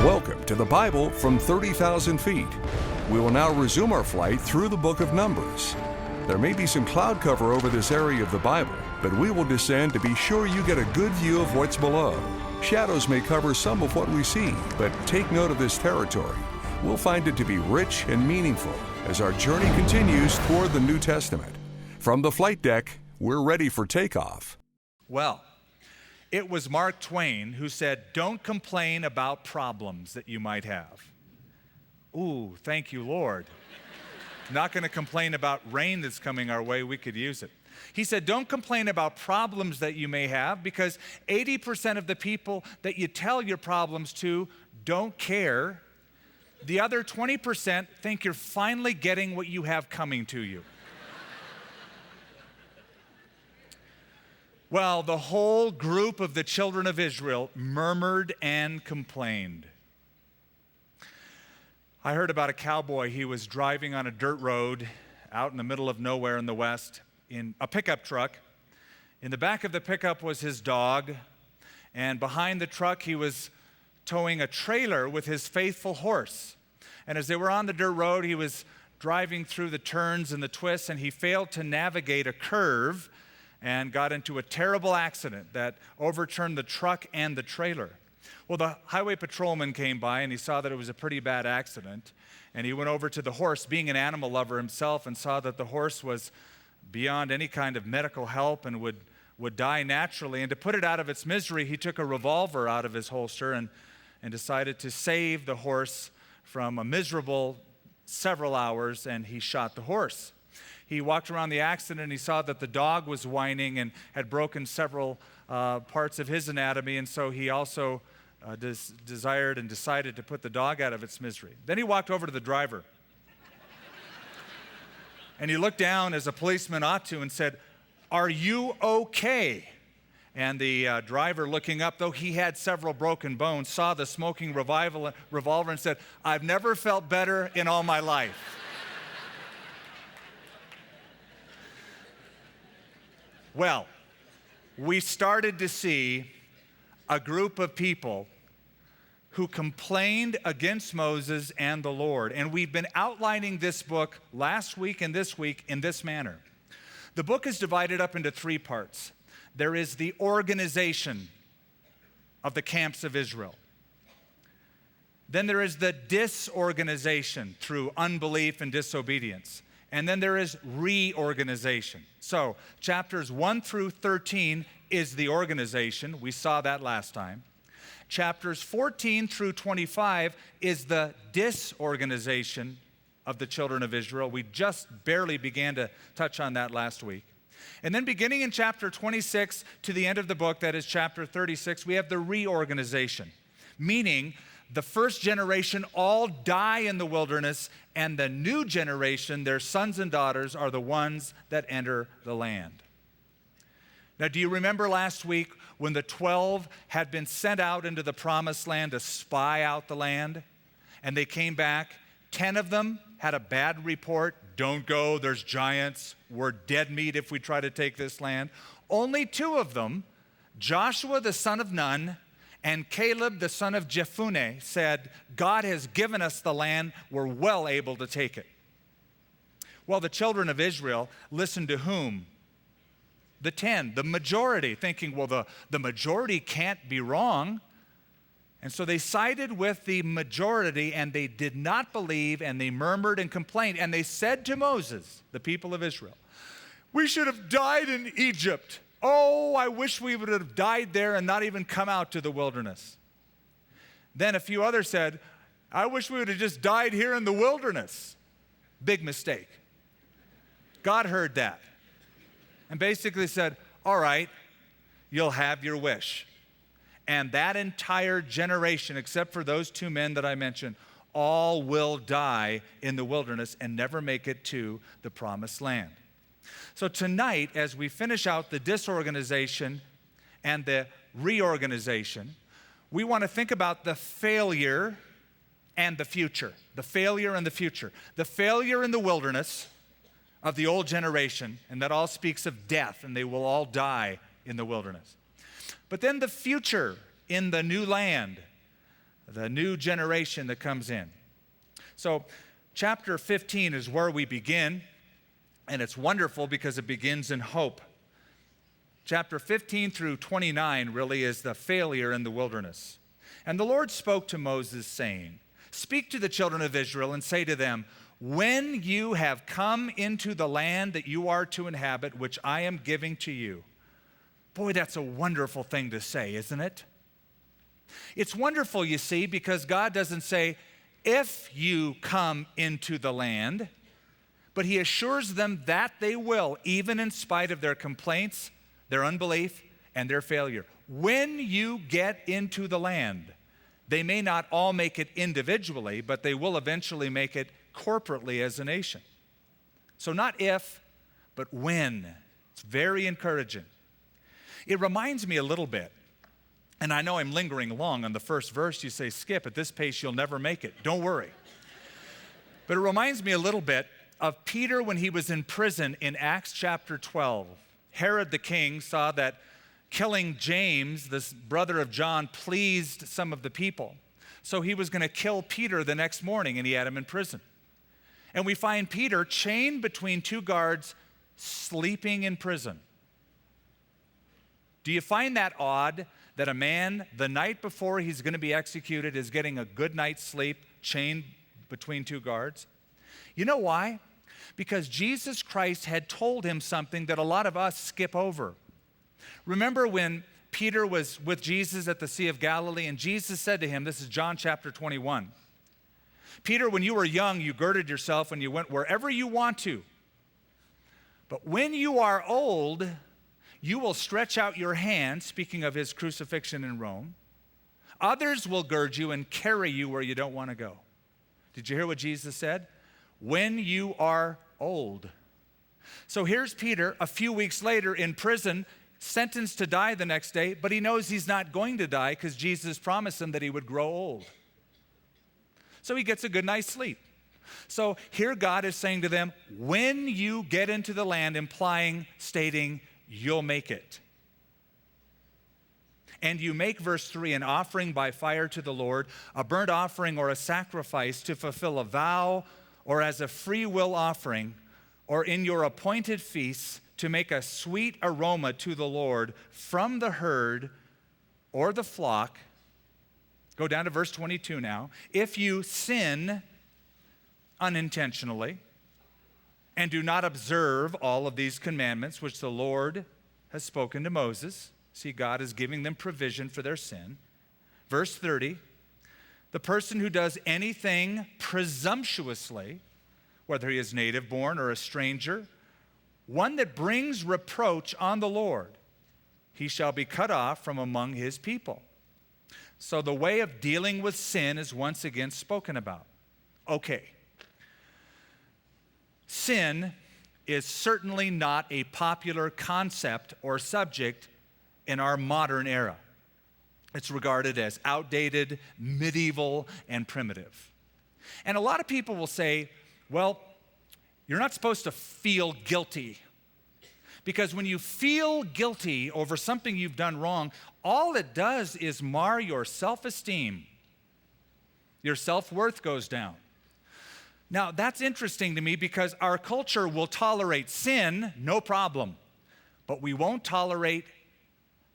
Welcome to the Bible from 30,000 feet. We will now resume our flight through the book of Numbers. There may be some cloud cover over this area of the Bible, but we will descend to be sure you get a good view of what's below. Shadows may cover some of what we see, but take note of this territory. We'll find it to be rich and meaningful as our journey continues toward the New Testament. From the flight deck, we're ready for takeoff. Well, it was Mark Twain who said, "Don't complain about problems that you might have." Ooh, thank you, Lord. Not going to complain about rain that's coming our way. We could use it. He said, don't complain about problems that you may have, because 80% of the people that you tell your problems to don't care. The other 20% think you're finally getting what you have coming to you. Well, the whole group of the children of Israel murmured and complained. I heard about a cowboy. He was driving on a dirt road out in the middle of nowhere in the West in a pickup truck. In the back of the pickup was his dog, and behind the truck he was towing a trailer with his faithful horse. And as they were on the dirt road, he was driving through the turns and the twists, and he failed to navigate a curve and got into a terrible accident that overturned the truck and the trailer. Well, the highway patrolman came by and he saw that it was a pretty bad accident, and he went over to the horse, being an animal lover himself, and saw that the horse was beyond any kind of medical help and would die naturally. And to put it out of its misery, he took a revolver out of his holster and decided to save the horse from a miserable several hours, and he shot the horse. He walked around the accident and he saw that the dog was whining and had broken several parts of his anatomy, and so he also desired and decided to put the dog out of its misery. Then he walked over to the driver and he looked down, as a policeman ought to, and said, "Are you okay?" And the driver, looking up, though he had several broken bones, saw the smoking revolver and said, "I've never felt better in all my life." Well, we started to see a group of people who complained against Moses and the Lord. And we've been outlining this book last week and this week in this manner. The book is divided up into three parts. There is the organization of the camps of Israel. Then there is the disorganization through unbelief and disobedience. And then there is reorganization. So chapters 1 through 13 is the organization. We saw that last time. Chapters 14 through 25 is the disorganization of the children of Israel. We just barely began to touch on that last week. And then beginning in chapter 26 to the end of the book, that is chapter 36, we have the reorganization, meaning the first generation all die in the wilderness, and the new generation, their sons and daughters, are the ones that enter the land. Now, do you remember last week when the 12 had been sent out into the promised land to spy out the land? And they came back. 10 of them had a bad report. Don't go, there's giants. We're dead meat if we try to take this land. Only 2 of them, Joshua the son of Nun and Caleb the son of Jephunneh, said, God has given us the land. We're well able to take it. Well, the children of Israel listened to whom? The 10, the majority, thinking, well, the majority can't be wrong. And so they sided with the majority, and they did not believe, and they murmured and complained. And they said to Moses, the people of Israel, "We should have died in Egypt. Oh, I wish we would have died there and not even come out to the wilderness." Then a few others said, "I wish we would have just died here in the wilderness." Big mistake. God heard that and basically said, all right, you'll have your wish. And that entire generation, except for those 2 men that I mentioned, all will die in the wilderness and never make it to the promised land. So tonight, as we finish out the disorganization and the reorganization, we want to think about the failure and the future. The failure and the future. The failure in the wilderness, of the old generation, and that all speaks of death, and they will all die in the wilderness. But then the future in the new land, the new generation that comes in. So chapter 15 is where we begin, and it's wonderful because it begins in hope. Chapter 15 through 29 really is the failure in the wilderness. And the Lord spoke to Moses, saying, "Speak to the children of Israel and say to them, when you have come into the land that you are to inhabit, which I am giving to you." Boy, that's a wonderful thing to say, isn't it? It's wonderful, you see, because God doesn't say, if you come into the land, but he assures them that they will, even in spite of their complaints, their unbelief, and their failure. When you get into the land, they may not all make it individually, but they will eventually make it corporately as a nation. So not if, but when. It's very encouraging. It reminds me a little bit, and I know I'm lingering long on the first verse. You say, Skip, at this pace you'll never make it. Don't worry. But it reminds me a little bit of Peter when he was in prison in Acts chapter 12. Herod the king saw that killing James, this brother of John, pleased some of the people. So he was going to kill Peter the next morning, and he had him in prison. And we find Peter chained between two guards, sleeping in prison. Do you find that odd that a man, the night before he's going to be executed, is getting a good night's sleep chained between two guards? You know why? Because Jesus Christ had told him something that a lot of us skip over. Remember when Peter was with Jesus at the Sea of Galilee, and Jesus said to him, this is John chapter 21, "Peter, when you were young, you girded yourself and you went wherever you want to. But when you are old, you will stretch out your hand," speaking of his crucifixion in Rome. "Others will gird you and carry you where you don't want to go." Did you hear what Jesus said? When you are old. So here's Peter a few weeks later in prison, sentenced to die the next day, but he knows he's not going to die because Jesus promised him that he would grow old. So he gets a good night's sleep. So here God is saying to them, when you get into the land, stating, you'll make it. And you make, verse 3, an offering by fire to the Lord, a burnt offering or a sacrifice to fulfill a vow, or as a free will offering, or in your appointed feasts to make a sweet aroma to the Lord from the herd or the flock. Go down to verse 22 now. If you sin unintentionally and do not observe all of these commandments which the Lord has spoken to Moses, see, God is giving them provision for their sin. Verse 30, the person who does anything presumptuously, whether he is native born or a stranger, one that brings reproach on the Lord, he shall be cut off from among his people. So the way of dealing with sin is once again spoken about. Okay. Sin is certainly not a popular concept or subject in our modern era. It's regarded as outdated, medieval, and primitive. And a lot of people will say, well, you're not supposed to feel guilty. Because when you feel guilty over something you've done wrong, all it does is mar your self-esteem. Your self-worth goes down. Now, that's interesting to me because our culture will tolerate sin, no problem, but we won't tolerate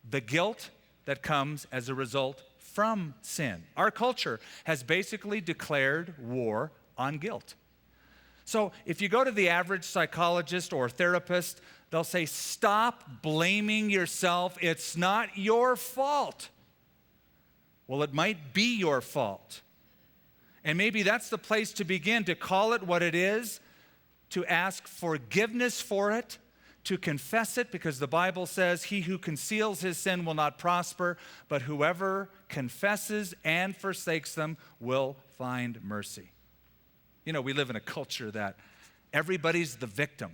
the guilt that comes as a result from sin. Our culture has basically declared war on guilt. So if you go to the average psychologist or therapist, they'll say, stop blaming yourself. It's not your fault. Well, it might be your fault. And maybe that's the place to begin, to call it what it is, to ask forgiveness for it, to confess it, because the Bible says, he who conceals his sin will not prosper, but whoever confesses and forsakes them will find mercy. You know, we live in a culture that everybody's the victim.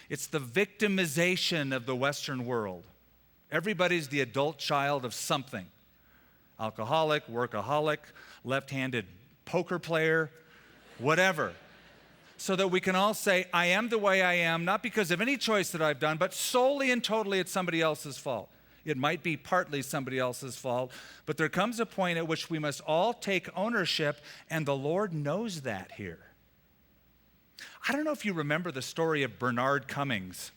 It's the victimization of the Western world. Everybody's the adult child of something. Alcoholic, workaholic, left-handed poker player, whatever. so that we can all say, I am the way I am, not because of any choice that I've done, but solely and totally it's somebody else's fault. It might be partly somebody else's fault, but there comes a point at which we must all take ownership, and the Lord knows that here. I don't know if you remember the story of Bernard Cummings.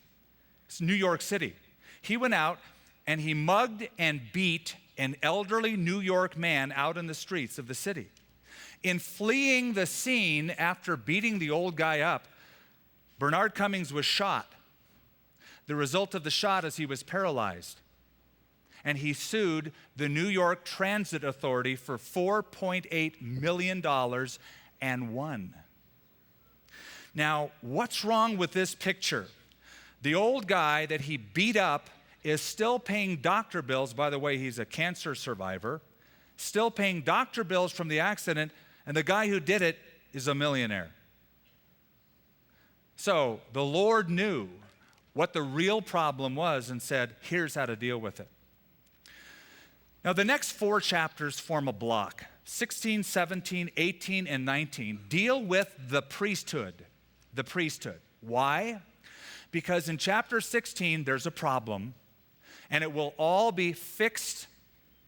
It's New York City. He went out and he mugged and beat an elderly New York man out in the streets of the city. In fleeing the scene after beating the old guy up, Bernard Cummings was shot. The result of the shot is he was paralyzed. And he sued the New York Transit Authority for $4.8 million and won. Now, what's wrong with this picture? The old guy that he beat up is still paying doctor bills. By the way, he's a cancer survivor, still paying doctor bills from the accident, and the guy who did it is a millionaire. So the Lord knew what the real problem was and said, here's how to deal with it. Now, the next 4 chapters form a block. 16, 17, 18, and 19 deal with the priesthood. The priesthood. Why? Because in chapter 16, there's a problem, and it will all be fixed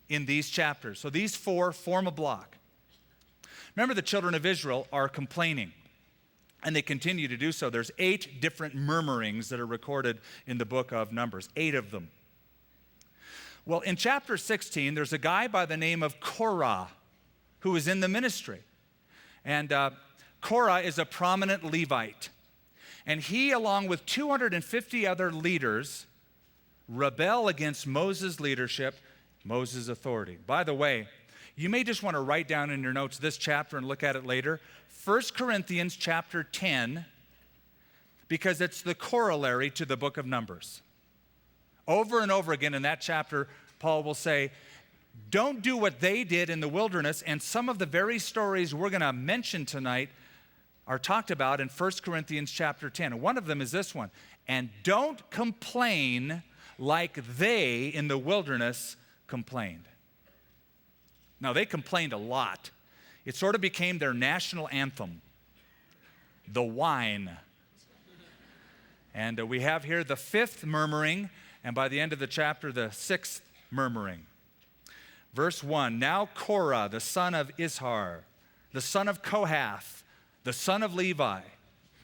in these chapters. So these 4 form a block. Remember, the children of Israel are complaining, and they continue to do so. There's 8 different murmurings that are recorded in the book of Numbers, 8 of them. Well, in chapter 16, there's a guy by the name of Korah who is in the ministry. And Korah is a prominent Levite. And he, along with 250 other leaders, rebel against Moses' leadership, Moses' authority. By the way, you may just want to write down in your notes this chapter and look at it later. 1 Corinthians chapter 10, because it's the corollary to the book of Numbers. Over and over again in that chapter, Paul will say, don't do what they did in the wilderness. And some of the very stories we're going to mention tonight are talked about in 1 Corinthians chapter 10. And one of them is this one. And don't complain like they in the wilderness complained. Now, they complained a lot. It sort of became their national anthem, the whine. And we have here the 5th murmuring, and by the end of the chapter, the 6th murmuring. Verse 1, now Korah, the son of Izhar, the son of Kohath, the son of Levi,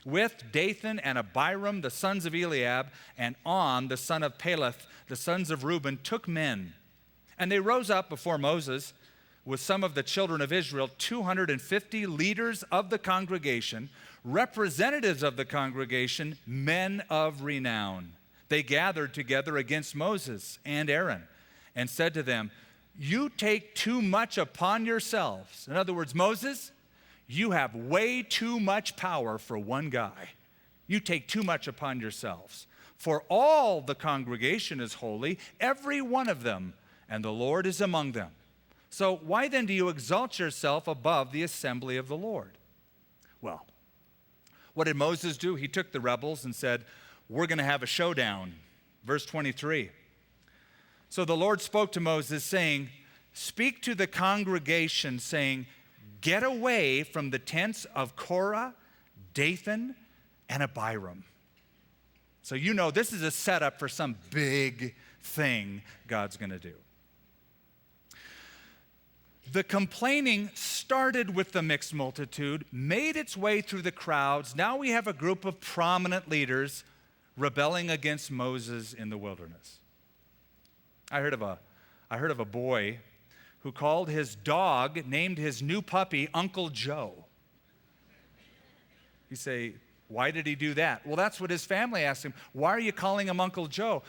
with Dathan and Abiram, the sons of Eliab, and On, the son of Peleth, the sons of Reuben, took men. And they rose up before Moses with some of the children of Israel, 250 leaders of the congregation, representatives of the congregation, men of renown. They gathered together against Moses and Aaron and said to them, you take too much upon yourselves. In other words, Moses, you have way too much power for one guy. You take too much upon yourselves. For all the congregation is holy, every one of them, and the Lord is among them. So why then do you exalt yourself above the assembly of the Lord? Well, what did Moses do? He took the rebels and said, we're going to have a showdown. Verse 23. So the Lord spoke to Moses, saying, speak to the congregation, saying, get away from the tents of Korah, Dathan, and Abiram. So you know this is a setup for some big thing God's going to do. The complaining started with the mixed multitude, made its way through the crowds. Now we have a group of prominent leaders rebelling against Moses in the wilderness. I heard of a boy who called his dog, named his new puppy Uncle Joe. You say, why did he do that? Well, that's what his family asked him. Why are you calling him Uncle Joe?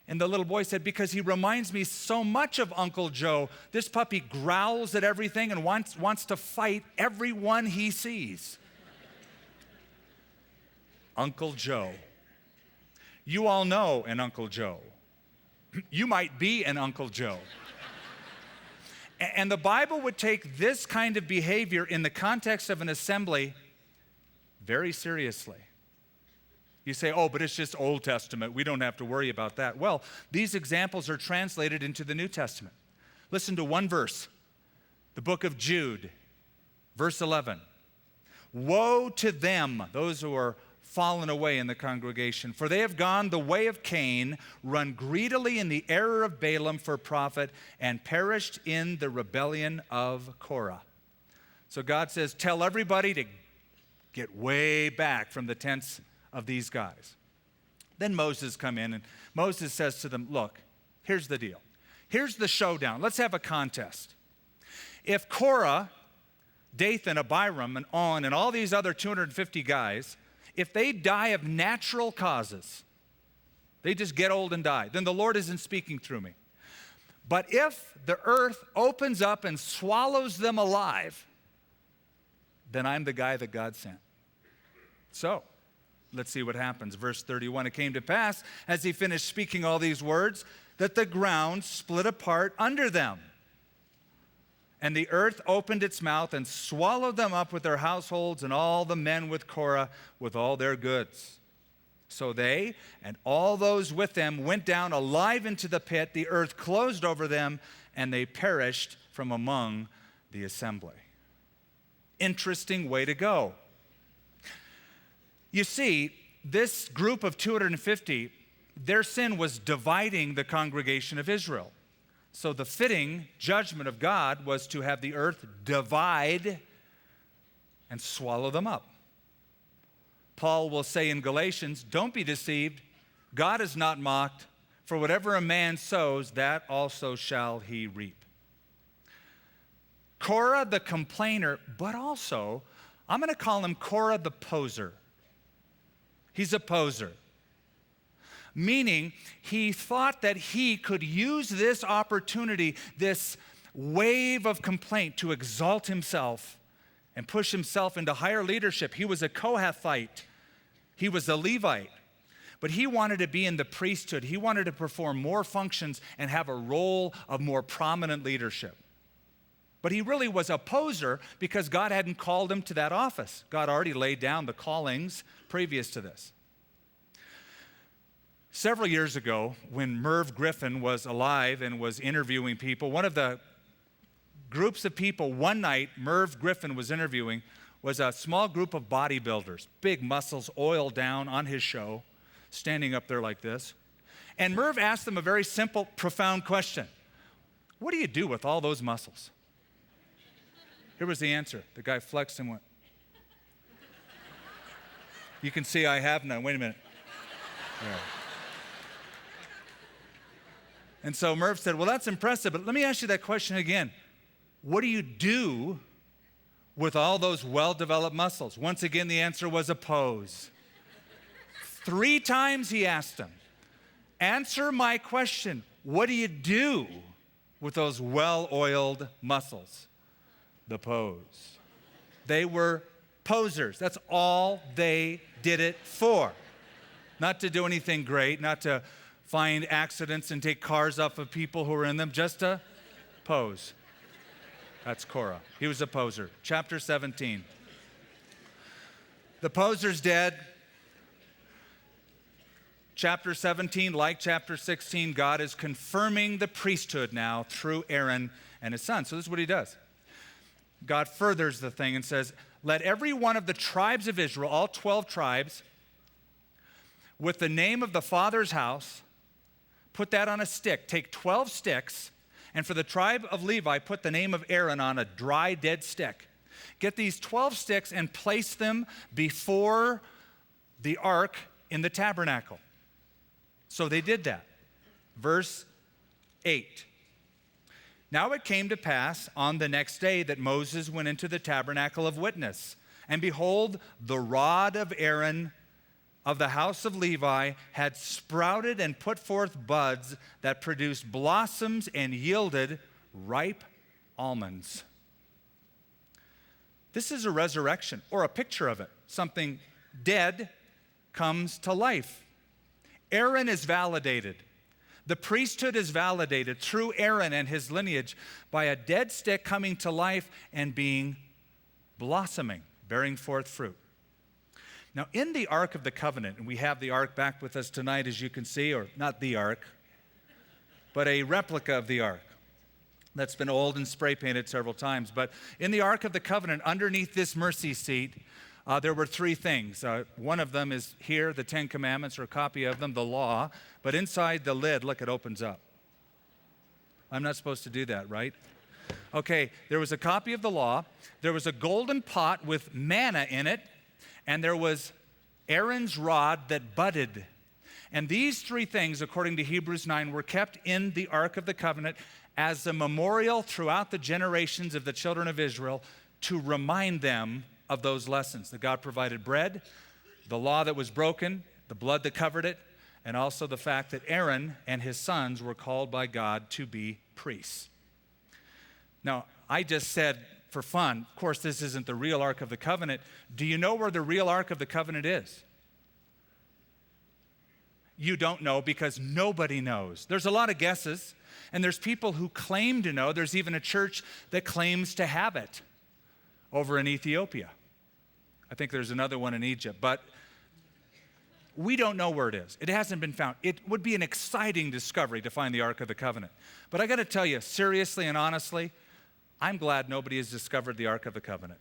And the little boy said, because he reminds me so much of Uncle Joe. This puppy growls at everything and wants to fight everyone he sees. Uncle Joe. You all know an Uncle Joe. You might be an Uncle Joe. And the Bible would take this kind of behavior in the context of an assembly very seriously. You say, oh, but it's just Old Testament. We don't have to worry about that. Well, these examples are translated into the New Testament. Listen to one verse, the book of Jude, verse 11. Woe to them, those who are fallen away in the congregation, for they have gone the way of Cain, run greedily in the error of Balaam for profit, and perished in the rebellion of Korah. So God says, tell everybody to get way back from the tents of these guys. Then Moses come in, and Moses says to them, look, here's the deal. Here's the showdown. Let's have a contest. If Korah, Dathan, Abiram, and On, and all these other 250 guys, if they die of natural causes, they just get old and die, then the Lord isn't speaking through me. But if the earth opens up and swallows them alive, then I'm the guy that God sent. So, let's see what happens. Verse 31, it came to pass, as he finished speaking all these words, that the ground split apart under them. And the earth opened its mouth and swallowed them up with their households and all the men with Korah with all their goods. So they and all those with them went down alive into the pit. The earth closed over them, and they perished from among the assembly. Interesting way to go. You see, this group of 250, their sin was dividing the congregation of Israel. So the fitting judgment of God was to have the earth divide and swallow them up. Paul will say in Galatians, don't be deceived. God is not mocked. For whatever a man sows, that also shall he reap. Korah the complainer, but also, I'm going to call him Korah the poser. He's a poser. Meaning, he thought that he could use this opportunity, this wave of complaint, to exalt himself and push himself into higher leadership. He was a Kohathite. He was a Levite. But he wanted to be in the priesthood. He wanted to perform more functions and have a role of more prominent leadership. But he really was a poser because God hadn't called him to that office. God already laid down the callings previous to this. Several years ago, when Merv Griffin was alive and was interviewing people, one of the groups of people one night Merv Griffin was interviewing was a small group of bodybuilders, big muscles oiled down on his show, standing up there like this. And Merv asked them a very simple, profound question. What do you do with all those muscles? Here was the answer. The guy flexed and went. You can see I have none. Wait a minute. There. And so Merv said, well, that's impressive, but let me ask you that question again. What do you do with all those well-developed muscles? Once again, the answer was a pose. 3 times he asked him, answer my question. What do you do with those well-oiled muscles? The pose. They were posers. That's all they did it for. Not to do anything great, not to find accidents and take cars off of people who were in them, just to pose. That's Korah. He was a poser. Chapter 17. The poser's dead. Chapter 17, like chapter 16, God is confirming the priesthood now through Aaron and his son. So this is what he does. God furthers the thing and says, let every one of the tribes of Israel, all 12 tribes, with the name of the father's house, put that on a stick. Take 12 sticks, and for the tribe of Levi, put the name of Aaron on a dry, dead stick. Get these 12 sticks and place them before the ark in the tabernacle. So they did that. Verse 8. Now it came to pass on the next day that Moses went into the tabernacle of witness, and behold, the rod of Aaron of the house of Levi had sprouted and put forth buds that produced blossoms and yielded ripe almonds. This is a resurrection, or a picture of it. Something dead comes to life. Aaron is validated. The priesthood is validated through Aaron and his lineage by a dead stick coming to life and being blossoming, bearing forth fruit. Now, in the Ark of the Covenant, and we have the Ark back with us tonight, as you can see, or not the Ark, but a replica of the Ark. that's been old and spray painted several times. But in the Ark of the Covenant, underneath this mercy seat, there were three things. One of them is here, the Ten Commandments, or a copy of them, the law. But inside the lid, look, it opens up. I'm not supposed to do that, right? Okay, there was a copy of the law. There was a golden pot with manna in it. And there was Aaron's rod that budded. And these three things, according to Hebrews 9, were kept in the Ark of the Covenant as a memorial throughout the generations of the children of Israel to remind them of those lessons. That God provided bread, the law that was broken, the blood that covered it, and also the fact that Aaron and his sons were called by God to be priests. Now, I just said for fun, of course, this isn't the real Ark of the Covenant. Do you know where the real Ark of the Covenant is? You don't know because nobody knows. There's a lot of guesses, and there's people who claim to know. There's even a church that claims to have it over in Ethiopia. I think there's another one in Egypt, but we don't know where it is. It hasn't been found. It would be an exciting discovery to find the Ark of the Covenant. But I got to tell you, seriously and honestly, I'm glad nobody has discovered the Ark of the Covenant.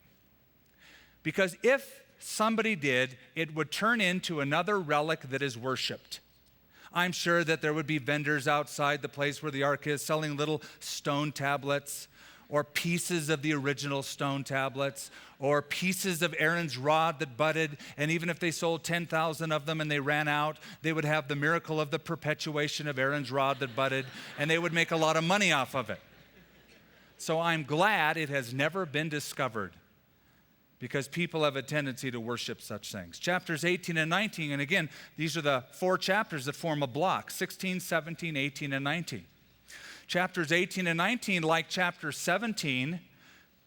Because if somebody did, it would turn into another relic that is worshiped. I'm sure that there would be vendors outside the place where the Ark is selling little stone tablets or pieces of the original stone tablets or pieces of Aaron's rod that budded. And even if they sold 10,000 of them and they ran out, they would have the miracle of the perpetuation of Aaron's rod that budded, and they would make a lot of money off of it. So I'm glad it has never been discovered, because people have a tendency to worship such things. Chapters 18 and 19, and again, these are the four chapters that form a block, 16, 17, 18, and 19. Chapters 18 and 19, like chapter 17,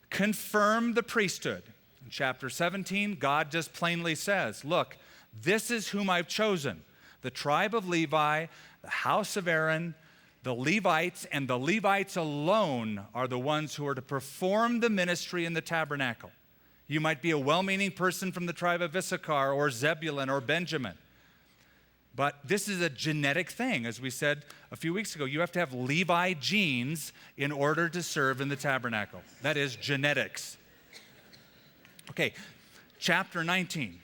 confirm the priesthood. In chapter 17, God just plainly says, look, this is whom I've chosen, the tribe of Levi, the house of Aaron, the Levites, and the Levites alone are the ones who are to perform the ministry in the tabernacle. You might be a well-meaning person from the tribe of Issachar or Zebulun or Benjamin. But this is a genetic thing. As we said a few weeks ago, you have to have Levi genes in order to serve in the tabernacle. That is genetics. Okay, chapter 19.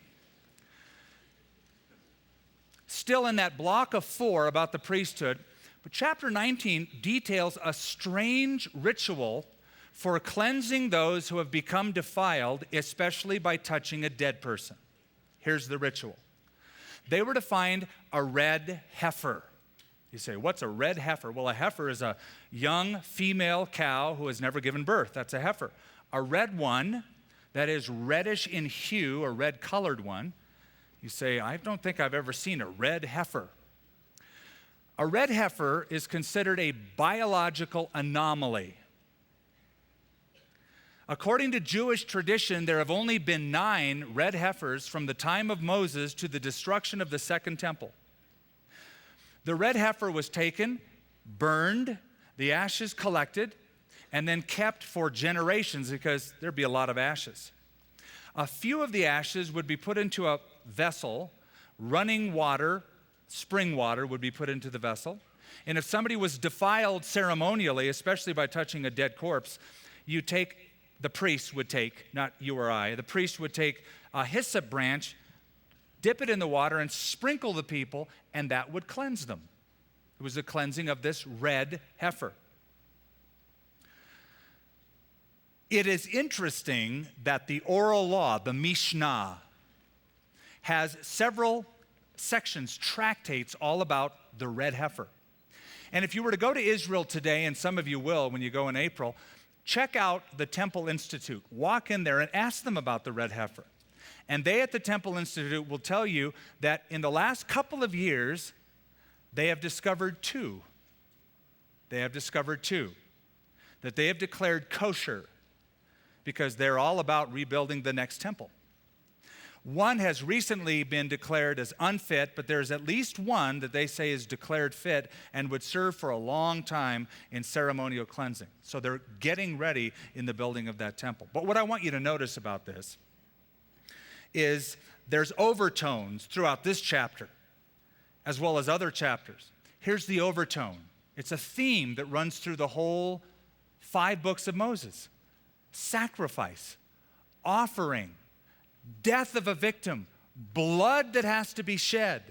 Still in that block of four about the priesthood, but chapter 19 details a strange ritual for cleansing those who have become defiled, especially by touching a dead person. Here's the ritual. They were to find a red heifer. You say, what's a red heifer? Well, a heifer is a young female cow who has never given birth. That's a heifer. A red one, that is reddish in hue, a red-colored one. You say, I don't think I've ever seen a red heifer. A red heifer is considered a biological anomaly. According to Jewish tradition, there have only been 9 red heifers from the time of Moses to the destruction of the Second Temple. The red heifer was taken, burned, the ashes collected, and then kept for generations because there'd be a lot of ashes. A few of the ashes would be put into a vessel, running water, spring water would be put into the vessel. And if somebody was defiled ceremonially, especially by touching a dead corpse, the priest would take, not you or I, the priest would take a hyssop branch, dip it in the water, and sprinkle the people, and that would cleanse them. It was a cleansing of this red heifer. It is interesting that the oral law, the Mishnah, has several sections, tractates, all about the red heifer. And if you were to go to Israel today, and some of you will when you go in April, check out the Temple Institute. Walk in there and ask them about the red heifer. And they at the Temple Institute will tell you that in the last couple of years, they have discovered two. They have discovered two that they have declared kosher because they're all about rebuilding the next temple. One has recently been declared as unfit, but there's at least one that they say is declared fit and would serve for a long time in ceremonial cleansing. So they're getting ready in the building of that temple. But what I want you to notice about this is there's overtones throughout this chapter, as well as other chapters. Here's the overtone. It's a theme that runs through the whole 5 books of Moses. Sacrifice, offering, death of a victim, blood that has to be shed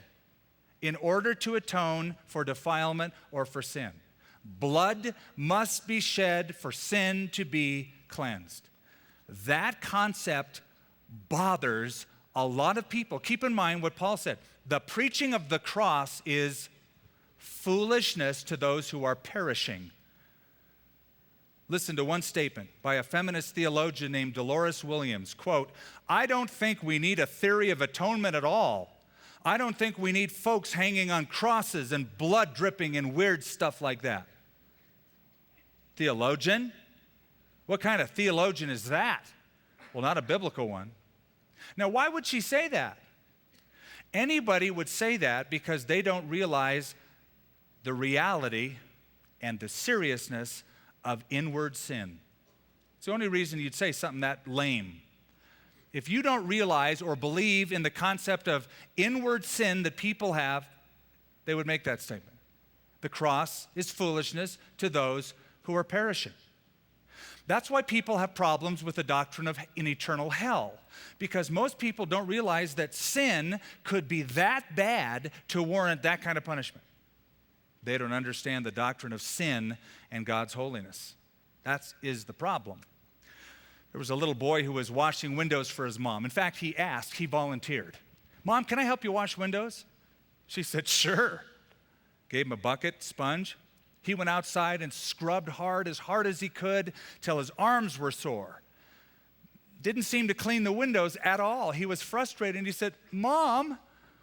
in order to atone for defilement or for sin. Blood must be shed for sin to be cleansed. That concept bothers a lot of people. Keep in mind what Paul said. The preaching of the cross is foolishness to those who are perishing. Listen to one statement by a feminist theologian named Dolores Williams. Quote, "I don't think we need a theory of atonement at all. I don't think we need folks hanging on crosses and blood dripping and weird stuff like that." Theologian? What kind of theologian is that? Well, not a biblical one. Now, why would she say that? Anybody would say that because they don't realize the reality and the seriousness of inward sin. It's the only reason you'd say something that lame. If you don't realize or believe in the concept of inward sin that people have, they would make that statement. The cross is foolishness to those who are perishing. That's why people have problems with the doctrine of an eternal hell, because most people don't realize that sin could be that bad to warrant that kind of punishment. They don't understand the doctrine of sin and God's holiness. That is the problem. There was a little boy who was washing windows for his mom. In fact, he volunteered. "Mom, can I help you wash windows?" She said, "Sure." Gave him a bucket, sponge. He went outside and scrubbed hard as he could till his arms were sore. Didn't seem to clean the windows at all. He was frustrated and he said, "Mom,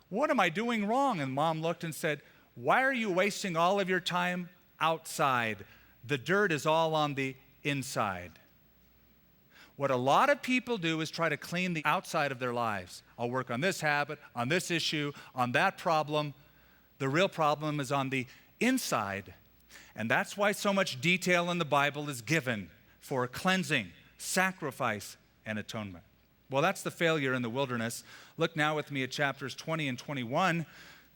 what am I doing wrong?" And Mom looked and said, "Why are you wasting all of your time outside? The dirt is all on the inside." What a lot of people do is try to clean the outside of their lives. I'll work on this habit, on this issue, on that problem. The real problem is on the inside. And that's why so much detail in the Bible is given for cleansing, sacrifice, and atonement. Well, that's the failure in the wilderness. Look now with me at chapters 20 and 21.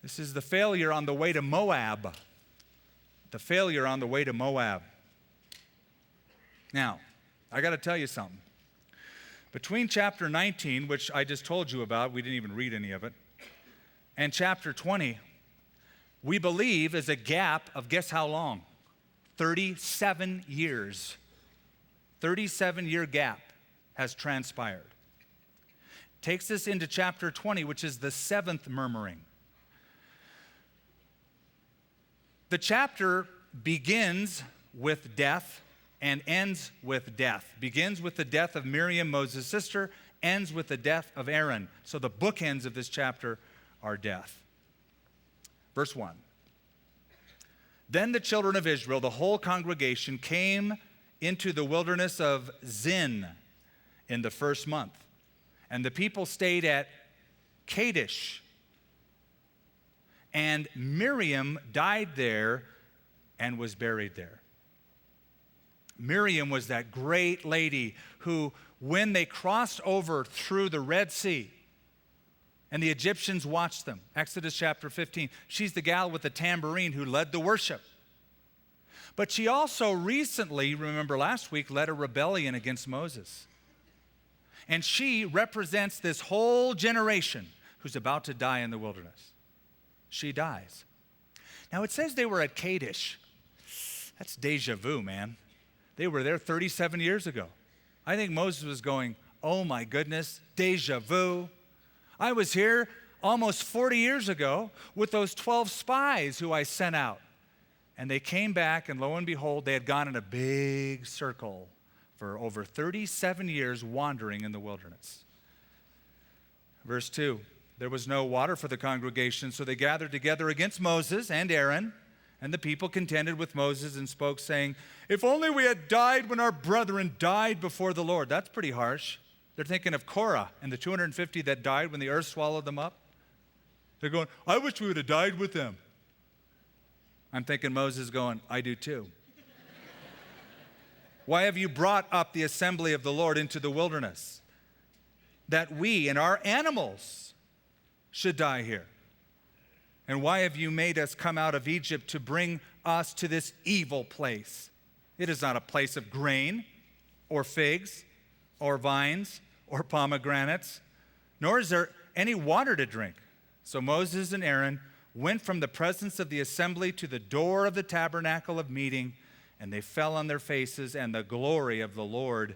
This is the failure on the way to Moab. The failure on the way to Moab. Now, I got to tell you something. Between chapter 19, which I just told you about, we didn't even read any of it, and chapter 20, we believe is a gap of guess how long? 37 years. 37-year gap has transpired. Takes us into chapter 20, which is the 7th murmuring. The chapter begins with death and ends with death. Begins with the death of Miriam, Moses' sister, ends with the death of Aaron. So the bookends of this chapter are death. Verse 1. Then the children of Israel, the whole congregation, came into the wilderness of Zin in the 1st month. And the people stayed at Kadesh. And Miriam died there and was buried there. Miriam was that great lady who, when they crossed over through the Red Sea, and the Egyptians watched them. Exodus chapter 15. She's the gal with the tambourine who led the worship. But she also recently, remember last week, led a rebellion against Moses. And she represents this whole generation who's about to die in the wilderness. She dies. Now it says they were at Kadesh. That's deja vu, man. They were there 37 years ago. I think Moses was going, "Oh my goodness, deja vu. I was here almost 40 years ago with those 12 spies who I sent out." And they came back, and lo and behold, they had gone in a big circle for over 37 years wandering in the wilderness. Verse 2, there was no water for the congregation, so they gathered together against Moses and Aaron, and the people contended with Moses and spoke, saying, "If only we had died when our brethren died before the Lord." That's pretty harsh. They're thinking of Korah and the 250 that died when the earth swallowed them up. They're going, "I wish we would have died with them." I'm thinking Moses going, "I do too." "Why have you brought up the assembly of the Lord into the wilderness, that we and our animals should die here? And why have you made us come out of Egypt to bring us to this evil place?" It is not a place of grain or figs or vines or pomegranates, nor is there any water to drink. So Moses and Aaron went from the presence of the assembly to the door of the tabernacle of meeting, and they fell on their faces, and the glory of the Lord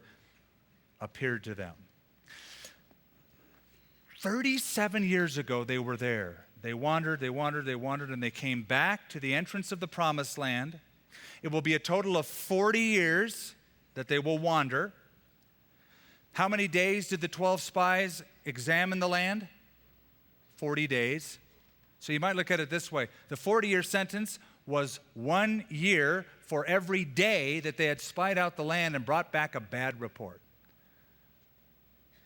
appeared to them. 37 years ago, they were there. They wandered, and they came back to the entrance of the promised land. It will be a total of 40 years that they will wander. How many days did the 12 spies examine the land? 40 days. So you might look at it this way. The 40-year sentence was 1 year for every day that they had spied out the land and brought back a bad report.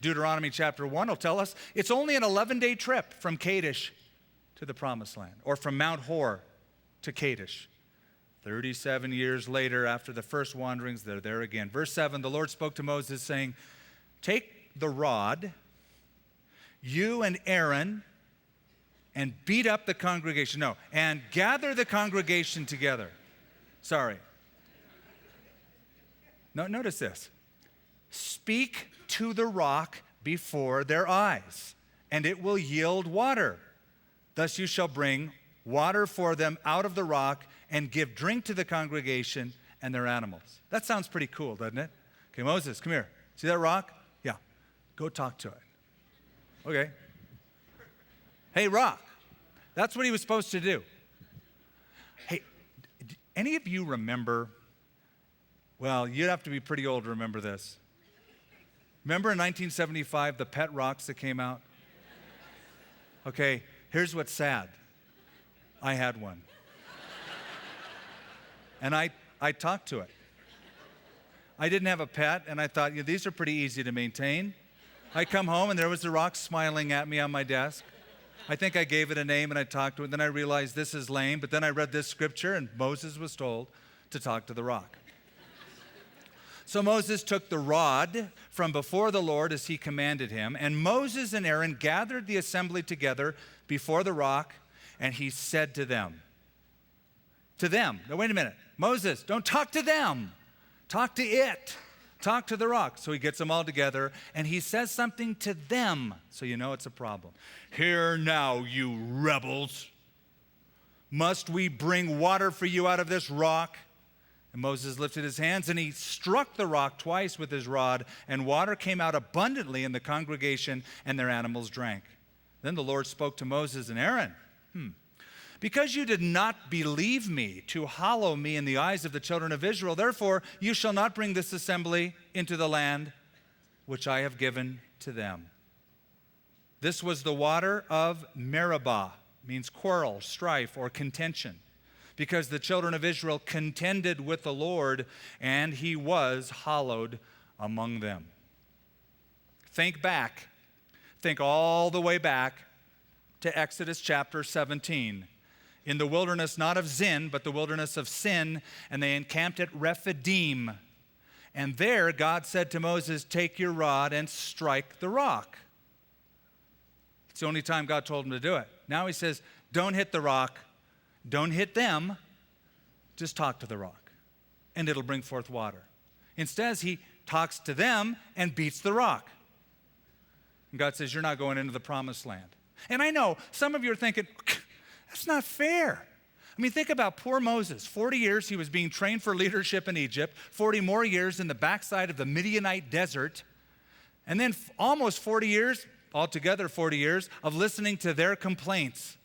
Deuteronomy chapter 1 will tell us it's only an 11-day trip from Kadesh to the promised land, or from Mount Hor to Kadesh. 37 years later, after the first wanderings, they're there again. Verse 7, the Lord spoke to Moses, saying, take the rod, you and Aaron, and beat up the congregation. No, and gather the congregation together. Sorry. No, notice this. Speak to the rock before their eyes, and it will yield water. Thus you shall bring water for them out of the rock and give drink to the congregation and their animals. That sounds pretty cool, doesn't it? Okay, Moses, come here. See that rock? Yeah. Go talk to it. Okay. Hey, rock. That's what he was supposed to do. Hey, any of you remember, well, you'd have to be pretty old to remember this. Remember in 1975, the pet rocks that came out? Okay, here's what's sad. I had one. And I talked to it. I didn't have a pet, and I thought, these are pretty easy to maintain. I come home, and there was the rock smiling at me on my desk. I think I gave it a name, and I talked to it. Then I realized this is lame, but then I read this scripture, and Moses was told to talk to the rock. So Moses took the rod from before the Lord as he commanded him, and Moses and Aaron gathered the assembly together before the rock, and he said to them, now wait a minute, Moses, don't talk to them, talk to it, talk to the rock. So he gets them all together, and he says something to them, so you know it's a problem. Hear now, you rebels, must we bring water for you out of this rock? And Moses lifted his hands, and he struck the rock twice with his rod, and water came out abundantly, and the congregation and their animals drank. Then the Lord spoke to Moses and Aaron, because you did not believe me to hallow me in the eyes of the children of Israel, therefore you shall not bring this assembly into the land which I have given to them. This was the water of Meribah, means quarrel, strife, or contention, because the children of Israel contended with the Lord, and he was hallowed among them. Think all the way back to Exodus chapter 17. In the wilderness, not of Zin, but the wilderness of Sin, and they encamped at Rephidim. And there God said to Moses, take your rod and strike the rock. It's the only time God told him to do it. Now he says, don't hit the rock, don't hit them, just talk to the rock, and it'll bring forth water. Instead, he talks to them and beats the rock. And God says, you're not going into the promised land. And I know some of you are thinking, that's not fair. I mean, think about poor Moses. 40 years he was being trained for leadership in Egypt, 40 more years in the backside of the Midianite desert, and then almost 40 years, altogether 40 years, of listening to their complaints.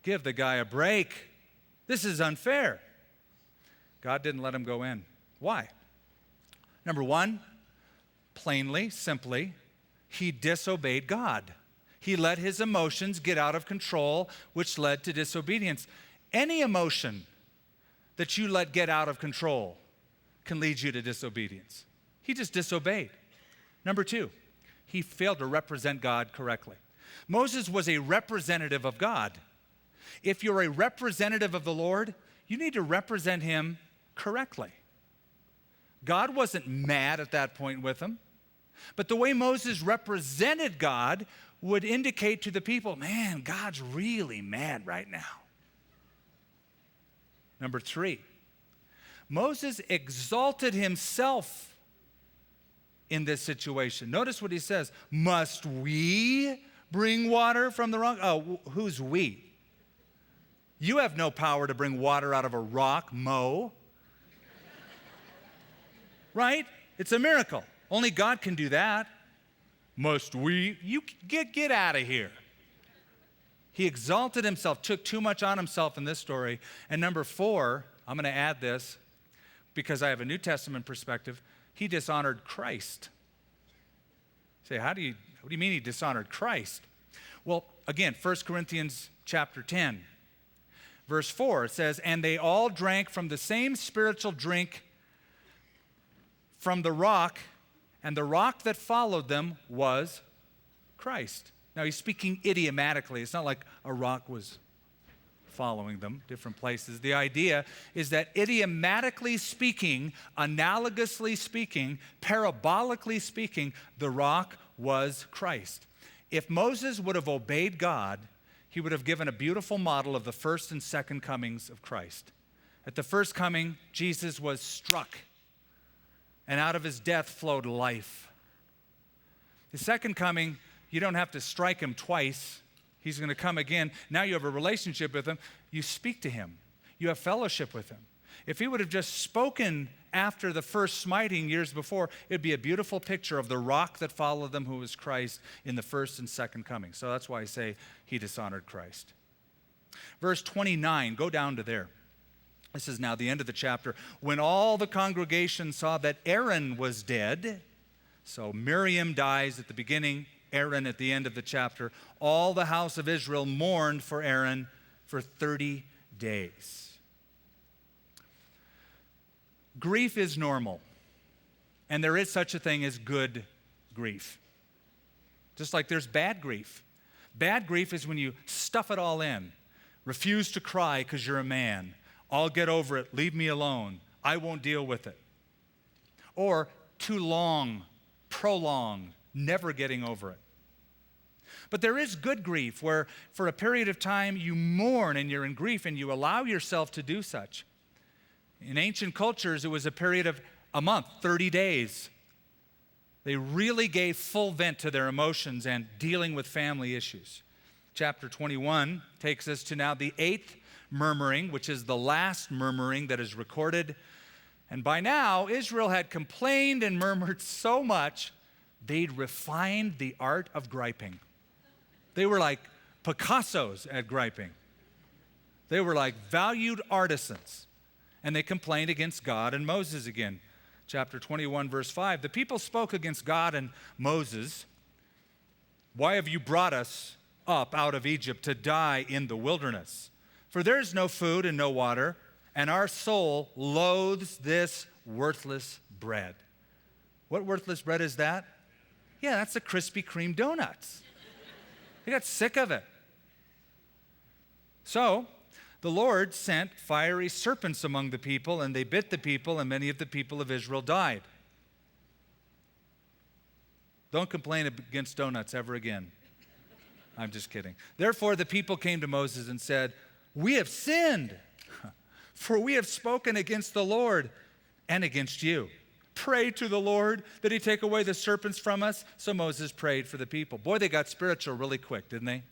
Give the guy a break. This is unfair. God didn't let him go in. Why? Number one, plainly, simply, he disobeyed God. He let his emotions get out of control, which led to disobedience. Any emotion that you let get out of control can lead you to disobedience. He just disobeyed. Number two, he failed to represent God correctly. Moses was a representative of God. If you're a representative of the Lord, you need to represent him correctly. God wasn't mad at that point with him, but the way Moses represented God would indicate to the people, man, God's really mad right now. Number three, Moses exalted himself in this situation. Notice what he says. Must we bring water from the rock? Oh, who's we? You have no power to bring water out of a rock, Mo. Right? It's a miracle. Only God can do that. Must we? You get out of here. He exalted himself, took too much on himself in this story. And number 4, I'm going to add this because I have a New Testament perspective. He dishonored Christ. Say, what do you mean he dishonored Christ? Well, again, 1 Corinthians chapter 10, verse 4, it says, and they all drank from the same spiritual drink from the rock, and the rock that followed them was Christ. Now, he's speaking idiomatically. It's not like a rock was following them, different places. The idea is that idiomatically speaking, analogously speaking, parabolically speaking, the rock was Christ. If Moses would have obeyed God, he would have given a beautiful model of the first and second comings of Christ. At the first coming, Jesus was struck, and out of his death flowed life. The second coming, you don't have to strike him twice. He's going to come again. Now you have a relationship with him. You speak to him. You have fellowship with him. If he would have just spoken after the first smiting years before, it would be a beautiful picture of the rock that followed them, who was Christ, in the first and second coming. So that's why I say he dishonored Christ. Verse 29, go down to there. This is now the end of the chapter. When all the congregation saw that Aaron was dead, so Miriam dies at the beginning, Aaron at the end of the chapter, all the house of Israel mourned for Aaron for 30 days. Grief is normal, and there is such a thing as good grief. Just like there's bad grief. Bad grief is when you stuff it all in, refuse to cry because you're a man. I'll get over it, leave me alone, I won't deal with it. Or too long, prolonged, never getting over it. But there is good grief where for a period of time you mourn and you're in grief and you allow yourself to do such. In ancient cultures, it was a period of a month, 30 days. They really gave full vent to their emotions and dealing with family issues. Chapter 21 takes us to now the 8th murmuring, which is the last murmuring that is recorded. And by now, Israel had complained and murmured so much, they'd refined the art of griping. They were like Picassos at griping. They were like valued artisans. And they complained against God and Moses again. Chapter 21, verse 5. The people spoke against God and Moses. Why have you brought us up out of Egypt to die in the wilderness? For there is no food and no water, and our soul loathes this worthless bread. What worthless bread is that? Yeah, that's the Krispy Kreme donuts. They got sick of it. So the Lord sent fiery serpents among the people, and they bit the people, and many of the people of Israel died. Don't complain against donuts ever again. I'm just kidding. Therefore the people came to Moses and said, we have sinned, for we have spoken against the Lord and against you. Pray to the Lord that he take away the serpents from us. So Moses prayed for the people. Boy, they got spiritual really quick, didn't they?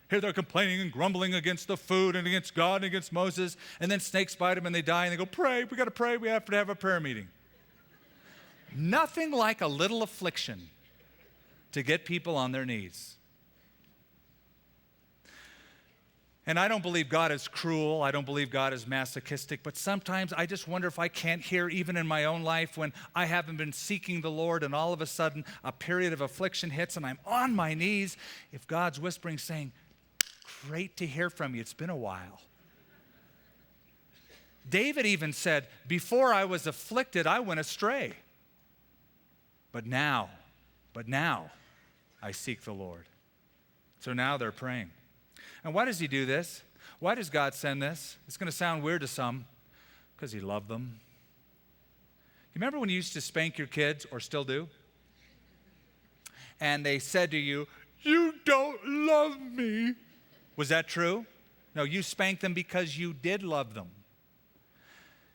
Here they're complaining and grumbling against the food and against God and against Moses. And then snakes bite them and they die and they go, pray, we got to pray. We have to have a prayer meeting. Nothing like a little affliction to get people on their knees. And I don't believe God is cruel. I don't believe God is masochistic. But sometimes I just wonder if I can't hear, even in my own life, when I haven't been seeking the Lord and all of a sudden a period of affliction hits and I'm on my knees, if God's whispering saying, great to hear from you. It's been a while. David even said, before I was afflicted, I went astray. But now I seek the Lord. So now they're praying. And why does he do this? Why does God send this? It's going to sound weird to some, because he loved them. You remember when you used to spank your kids, or still do? And they said to you, you don't love me. Was that true? No, you spanked them because you did love them.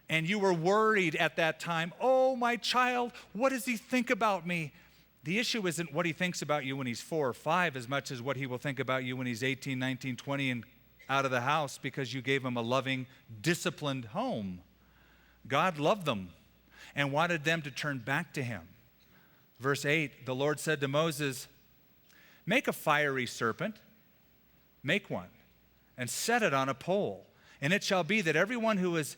and you were worried at that time, oh, my child, what does he think about me? The issue isn't what he thinks about you when he's 4 or 5 as much as what he will think about you when he's 18, 19, 20 and out of the house because you gave him a loving, disciplined home. God loved them and wanted them to turn back to him. Verse 8, the Lord said to Moses, make a fiery serpent, make one, and set it on a pole. And it shall be that everyone who is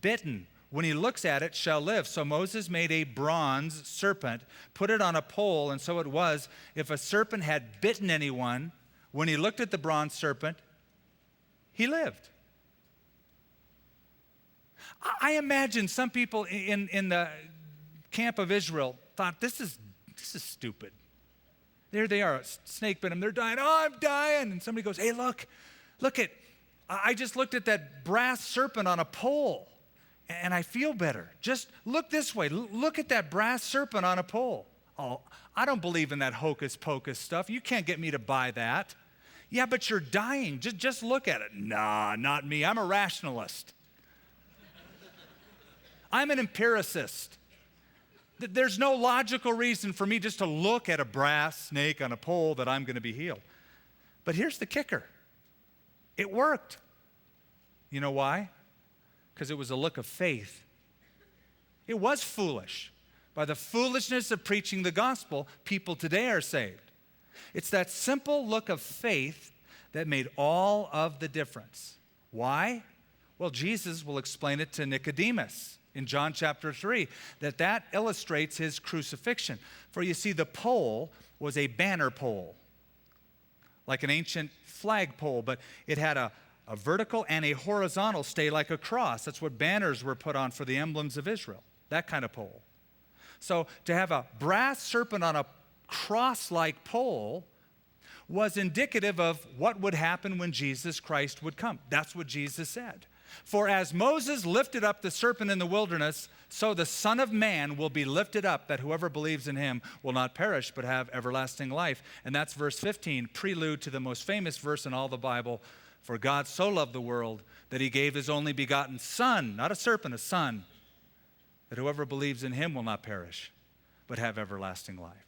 bitten, when he looks at it, shall live. So Moses made a bronze serpent, put it on a pole, and so it was, if a serpent had bitten anyone, when he looked at the bronze serpent, he lived. I imagine some people in the camp of Israel thought, this is stupid. There they are, a snake bit them, they're dying, oh, I'm dying. And somebody goes, hey, look at, I just looked at that brass serpent on a pole. And I feel better. Just look this way. Look at that brass serpent on a pole. Oh, I don't believe in that hocus pocus stuff. You can't get me to buy that. Yeah, but you're dying. Just look at it. Nah, not me. I'm a rationalist. I'm an empiricist. There's no logical reason for me just to look at a brass snake on a pole that I'm going to be healed. But here's the kicker. It worked. You know why? Because it was a look of faith. It was foolish. By the foolishness of preaching the gospel, people today are saved. It's that simple look of faith that made all of the difference. Why? Well, Jesus will explain it to Nicodemus in John chapter 3, that illustrates his crucifixion. For you see, the pole was a banner pole, like an ancient flag pole, but it had a vertical and a horizontal stay like a cross. That's what banners were put on for the emblems of Israel, that kind of pole. So to have a brass serpent on a cross-like pole was indicative of what would happen when Jesus Christ would come. That's what Jesus said. For as Moses lifted up the serpent in the wilderness, so the Son of Man will be lifted up, that whoever believes in him will not perish but have everlasting life. And that's verse 15, prelude to the most famous verse in all the Bible. For God so loved the world that he gave his only begotten Son, not a serpent, a son, that whoever believes in him will not perish, but have everlasting life.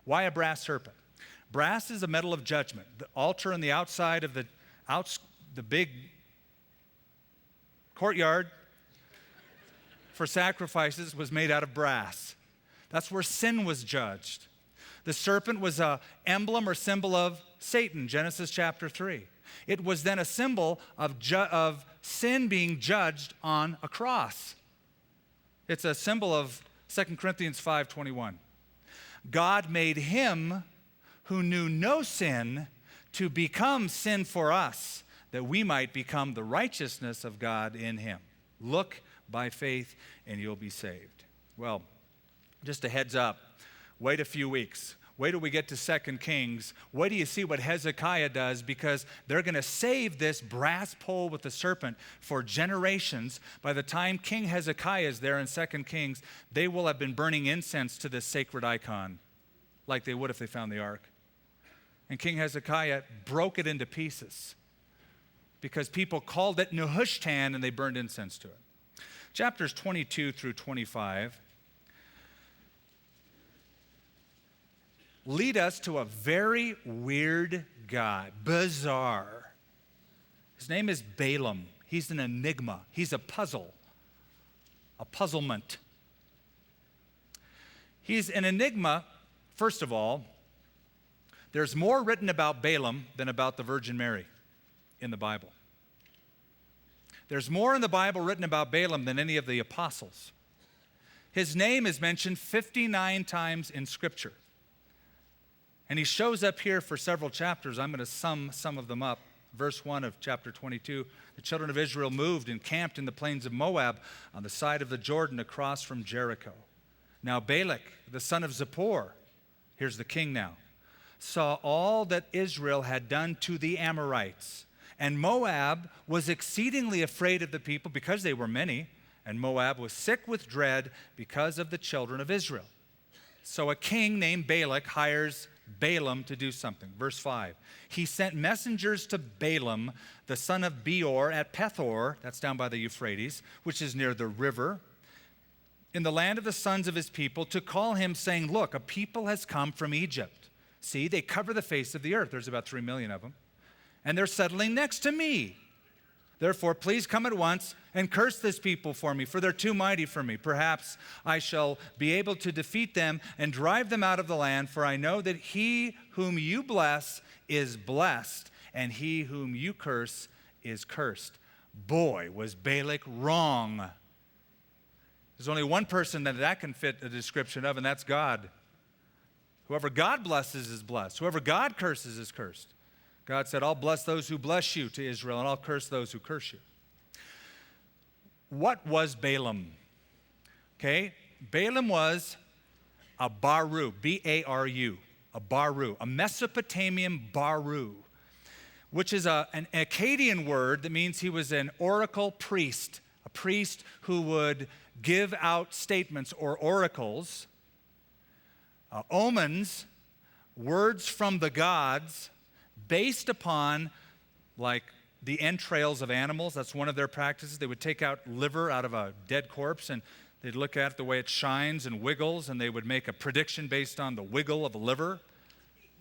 Why a brass serpent? Brass is a metal of judgment. The altar on the outside of the big courtyard for sacrifices was made out of brass. That's where sin was judged. The serpent was an emblem or symbol of Satan, Genesis chapter 3. It was then a symbol of sin being judged on a cross. It's a symbol of 2 Corinthians 5:21. God made him who knew no sin to become sin for us, that we might become the righteousness of God in him. Look by faith and you'll be saved. Well, just a heads up, wait a few weeks. Wait till we get to 2 Kings. Wait till you see what Hezekiah does, because they're going to save this brass pole with the serpent for generations. By the time King Hezekiah is there in 2 Kings, they will have been burning incense to this sacred icon, like they would if they found the ark. And King Hezekiah broke it into pieces because people called it Nehushtan and they burned incense to it. Chapters 22 through 25 lead us to a very weird guy, bizarre. His name is Balaam. He's an enigma. He's a puzzle, a puzzlement. He's an enigma, first of all. There's more written about Balaam than about the Virgin Mary in the Bible. There's more in the Bible written about Balaam than any of the apostles. His name is mentioned 59 times in Scripture. And he shows up here for several chapters. I'm going to sum some of them up. Verse 1 of chapter 22, the children of Israel moved and camped in the plains of Moab on the side of the Jordan across from Jericho. Now Balak, the son of Zippor, here's the king now, saw all that Israel had done to the Amorites. And Moab was exceedingly afraid of the people because they were many, and Moab was sick with dread because of the children of Israel. So a king named Balak hires Balaam to do something. Verse 5. He sent messengers to Balaam, the son of Beor, at Pethor, that's down by the Euphrates, which is near the river, in the land of the sons of his people, to call him, saying, look, a people has come from Egypt. See, they cover the face of the earth. There's about 3 million of them. And they're settling next to me. Therefore, please come at once and curse this people for me, for they're too mighty for me. Perhaps I shall be able to defeat them and drive them out of the land, for I know that he whom you bless is blessed, and he whom you curse is cursed. Boy, was Balak wrong. There's only one person that can fit a description of, and that's God. Whoever God blesses is blessed. Whoever God curses is cursed. God said, I'll bless those who bless you to Israel, and I'll curse those who curse you. What was Balaam? Okay, Balaam was a Baru, B-A-R-U, a Baru, a Mesopotamian Baru, which is an Akkadian word that means he was an oracle priest, a priest who would give out statements or oracles, omens, words from the gods, based upon like the entrails of animals. That's one of their practices. They would take out liver out of a dead corpse and they'd look at the way it shines and wiggles, and they would make a prediction based on the wiggle of a liver.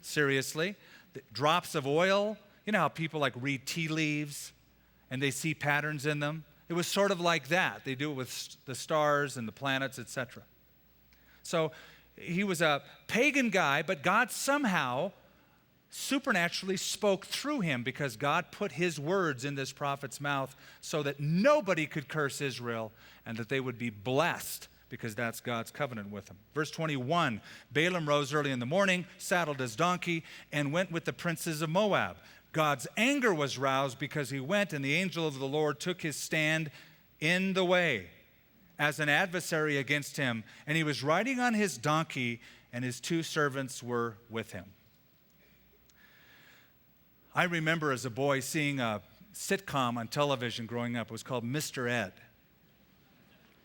Seriously. The drops of oil. You know how people like read tea leaves and they see patterns in them? It was sort of like that. They do it with the stars and the planets, etc. So he was a pagan guy, but God somehow supernaturally spoke through him because God put his words in this prophet's mouth so that nobody could curse Israel and that they would be blessed because that's God's covenant with them. Verse 21, Balaam rose early in the morning, saddled his donkey, and went with the princes of Moab. God's anger was roused because he went, and the angel of the Lord took his stand in the way as an adversary against him, and he was riding on his donkey, and his 2 servants were with him. I remember as a boy seeing a sitcom on television growing up. It was called Mr. Ed.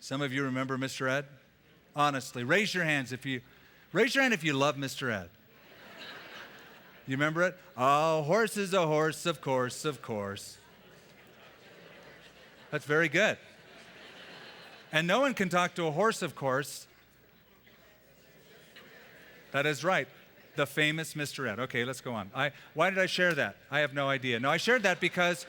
Some of you remember Mr. Ed? Honestly, raise your hand if you love Mr. Ed. You remember it? A horse is a horse, of course, of course. That's very good. And no one can talk to a horse, of course. That is right. The famous Mr. Ed. Okay, let's go on. Why did I share that? I have no idea. No, I shared that because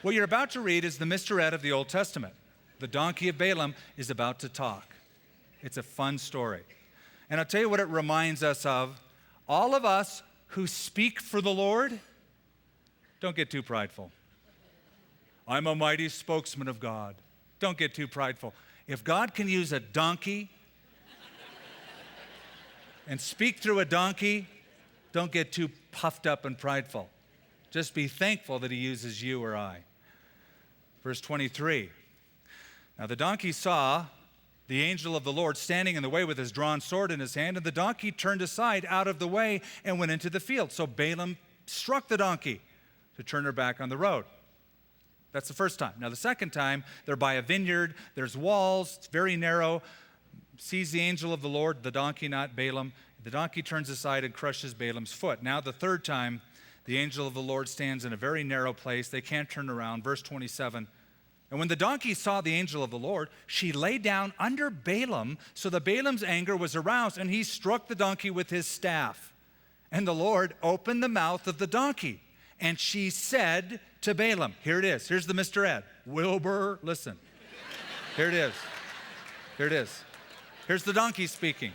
what you're about to read is the Mr. Ed of the Old Testament. The donkey of Balaam is about to talk. It's a fun story. And I'll tell you what it reminds us of. All of us who speak for the Lord, don't get too prideful. I'm a mighty spokesman of God. Don't get too prideful. If God can use a donkey and speak through a donkey, don't get too puffed up and prideful. Just be thankful that he uses you or I. Verse 23. Now the donkey saw the angel of the Lord standing in the way with his drawn sword in his hand, and the donkey turned aside out of the way and went into the field. So Balaam struck the donkey to turn her back on the road. That's the first time. Now the second time, they're by a vineyard, there's walls, it's very narrow. Sees the angel of the Lord, the donkey, not Balaam. The donkey turns aside and crushes Balaam's foot. Now the third time, the angel of the Lord stands in a very narrow place. They can't turn around. Verse 27. And when the donkey saw the angel of the Lord, she lay down under Balaam, so that Balaam's anger was aroused, and he struck the donkey with his staff. And the Lord opened the mouth of the donkey, and she said to Balaam, here it is. Here's the Mr. Ed. Wilbur, listen. Here it is. Here it is. Here's the donkey speaking.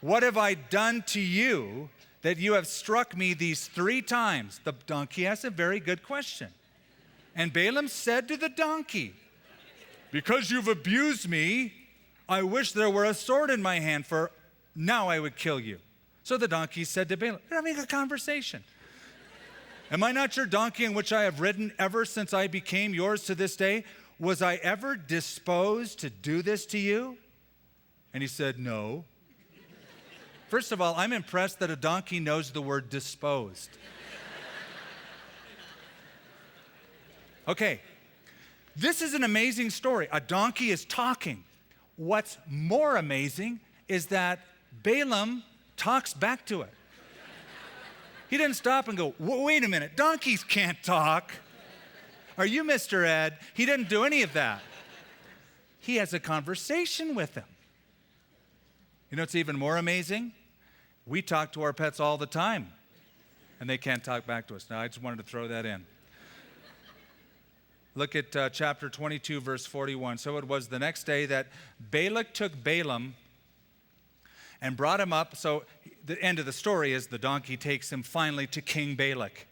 What have I done to you that you have struck me these 3 times? The donkey has a very good question. And Balaam said to the donkey, because you've abused me, I wish there were a sword in my hand, for now I would kill you. So the donkey said to Balaam, they're having a conversation. Am I not your donkey in which I have ridden ever since I became yours to this day? Was I ever disposed to do this to you? And he said, no. First of all, I'm impressed that a donkey knows the word disposed. Okay, this is an amazing story. A donkey is talking. What's more amazing is that Balaam talks back to it. He didn't stop and go, wait a minute, donkeys can't talk. Are you Mr. Ed? He didn't do any of that. He has a conversation with him. You know what's even more amazing? We talk to our pets all the time, and they can't talk back to us. Now, I just wanted to throw that in. Look at chapter 22, verse 41. So it was the next day that Balak took Balaam and brought him up. So the end of the story is the donkey takes him finally to King Balak.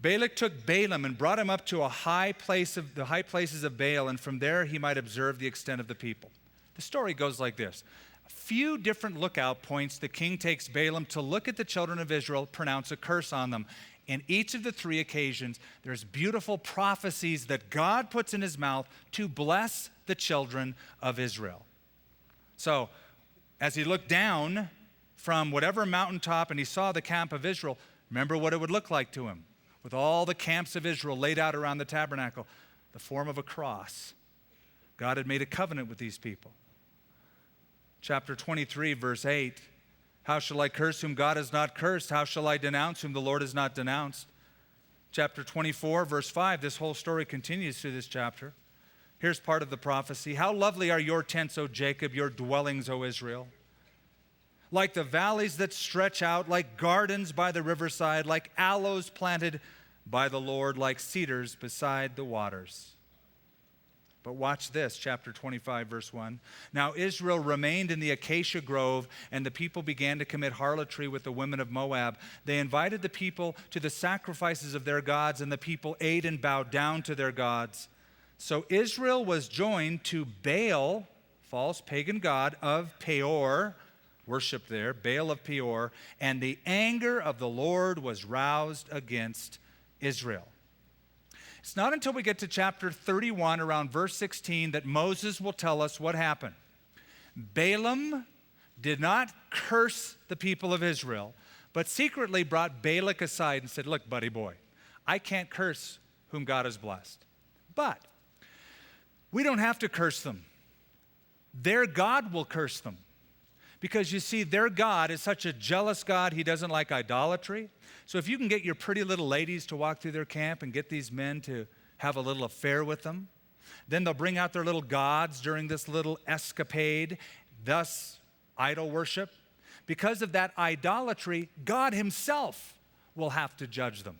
Balak took Balaam and brought him up to the high places of Baal, and from there he might observe the extent of the people. The story goes like this. A few different lookout points, the king takes Balaam to look at the children of Israel, pronounce a curse on them. In each of the three occasions, there's beautiful prophecies that God puts in his mouth to bless the children of Israel. So, as he looked down from whatever mountaintop and he saw the camp of Israel, remember what it would look like to him. With all the camps of Israel laid out around the tabernacle, the form of a cross. God had made a covenant with these people. Chapter 23, verse 8. How shall I curse whom God has not cursed? How shall I denounce whom the Lord has not denounced? Chapter 24, verse 5. This whole story continues through this chapter. Here's part of the prophecy. How lovely are your tents, O Jacob, your dwellings, O Israel. Like the valleys that stretch out, like gardens by the riverside, like aloes planted by the Lord, like cedars beside the waters. But watch this, chapter 25, verse 1. Now Israel remained in the acacia grove, and the people began to commit harlotry with the women of Moab. They invited the people to the sacrifices of their gods, and the people ate and bowed down to their gods. So Israel was joined to Baal, false pagan god of Peor, worshipped there, Baal of Peor, and the anger of the Lord was roused against Israel. It's not until we get to chapter 31, around verse 16, that Moses will tell us what happened. Balaam did not curse the people of Israel, but secretly brought Balak aside and said, look, buddy boy, I can't curse whom God has blessed. But we don't have to curse them. Their God will curse them. Because you see, their God is such a jealous God, he doesn't like idolatry. So if you can get your pretty little ladies to walk through their camp and get these men to have a little affair with them, then they'll bring out their little gods during this little escapade, thus idol worship. Because of that idolatry, God himself will have to judge them.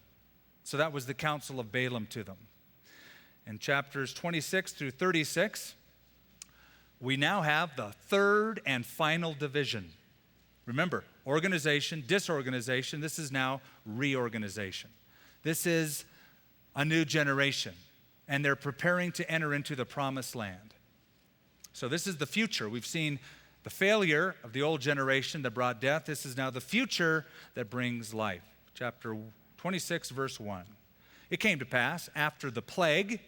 So that was the counsel of Balaam to them. In chapters 26 through 36, we now have the third and final division. Remember, organization, disorganization. This is now reorganization. This is a new generation, and they're preparing to enter into the promised land. So this is the future. We've seen the failure of the old generation that brought death. This is now the future that brings life. Chapter 26, verse 1. It came to pass after the plague.